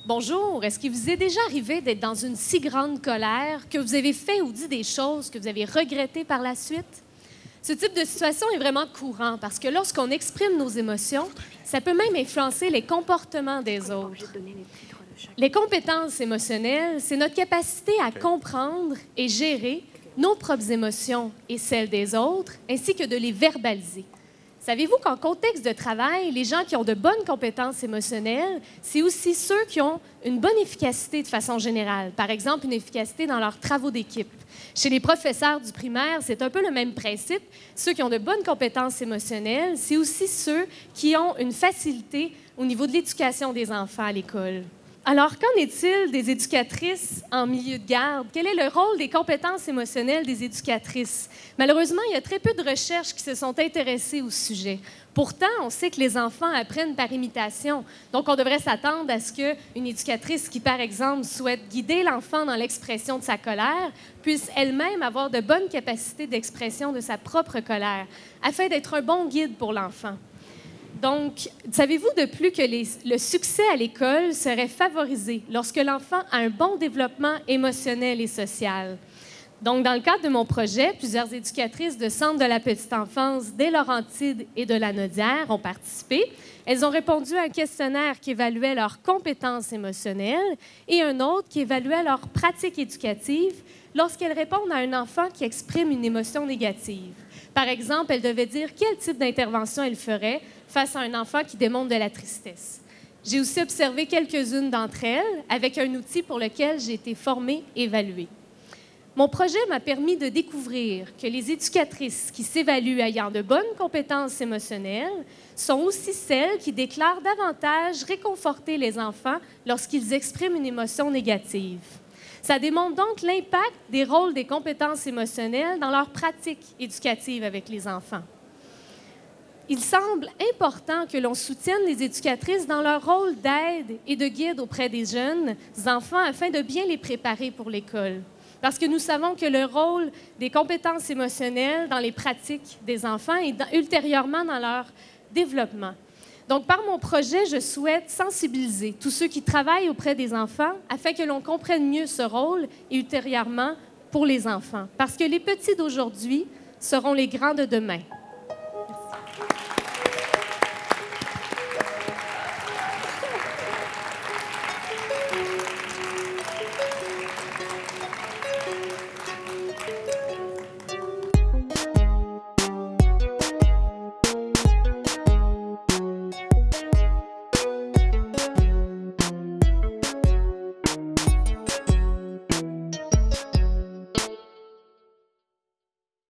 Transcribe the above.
Bonjour, est-ce qu'il vous est déjà arrivé d'être dans une si grande colère que vous avez fait ou dit des choses que vous avez regrettées par la suite? Ce type de situation est vraiment courant parce que lorsqu'on exprime nos émotions, ça peut même influencer les comportements des autres. Les compétences émotionnelles, c'est notre capacité à comprendre et gérer nos propres émotions et celles des autres, ainsi que de les verbaliser. Savez-vous qu'en contexte de travail, les gens qui ont de bonnes compétences émotionnelles, c'est aussi ceux qui ont une bonne efficacité de façon générale. Par exemple, une efficacité dans leurs travaux d'équipe. Chez les professeurs du primaire, c'est un peu le même principe. Ceux qui ont de bonnes compétences émotionnelles, c'est aussi ceux qui ont une facilité au niveau de l'éducation des enfants à l'école. Alors, qu'en est-il des éducatrices en milieu de garde? Quel est le rôle des compétences émotionnelles des éducatrices? Malheureusement, il y a très peu de recherches qui se sont intéressées au sujet. Pourtant, on sait que les enfants apprennent par imitation. Donc, on devrait s'attendre à ce qu'une éducatrice qui, par exemple, souhaite guider l'enfant dans l'expression de sa colère puisse elle-même avoir de bonnes capacités d'expression de sa propre colère, afin d'être un bon guide pour l'enfant. Donc, savez-vous de plus que le succès à l'école serait favorisé lorsque l'enfant a un bon développement émotionnel et social? Donc, dans le cadre de mon projet, plusieurs éducatrices de centres de la petite enfance des Laurentides et de la Naudière ont participé. Elles ont répondu à un questionnaire qui évaluait leurs compétences émotionnelles et un autre qui évaluait leurs pratiques éducatives lorsqu'elles répondent à un enfant qui exprime une émotion négative. Par exemple, elles devaient dire quel type d'intervention elles feraient face à un enfant qui démontre de la tristesse. J'ai aussi observé quelques-unes d'entre elles avec un outil pour lequel j'ai été formée et évaluée. Mon projet m'a permis de découvrir que les éducatrices qui s'évaluent ayant de bonnes compétences émotionnelles sont aussi celles qui déclarent davantage réconforter les enfants lorsqu'ils expriment une émotion négative. Ça démontre donc l'impact des rôles des compétences émotionnelles dans leur pratique éducative avec les enfants. Il semble important que l'on soutienne les éducatrices dans leur rôle d'aide et de guide auprès des jeunes enfants afin de bien les préparer pour l'école. Parce que nous savons que le rôle des compétences émotionnelles dans les pratiques des enfants et ultérieurement dans leur développement. Donc, par mon projet, je souhaite sensibiliser tous ceux qui travaillent auprès des enfants afin que l'on comprenne mieux ce rôle et ultérieurement pour les enfants. Parce que les petits d'aujourd'hui seront les grands de demain.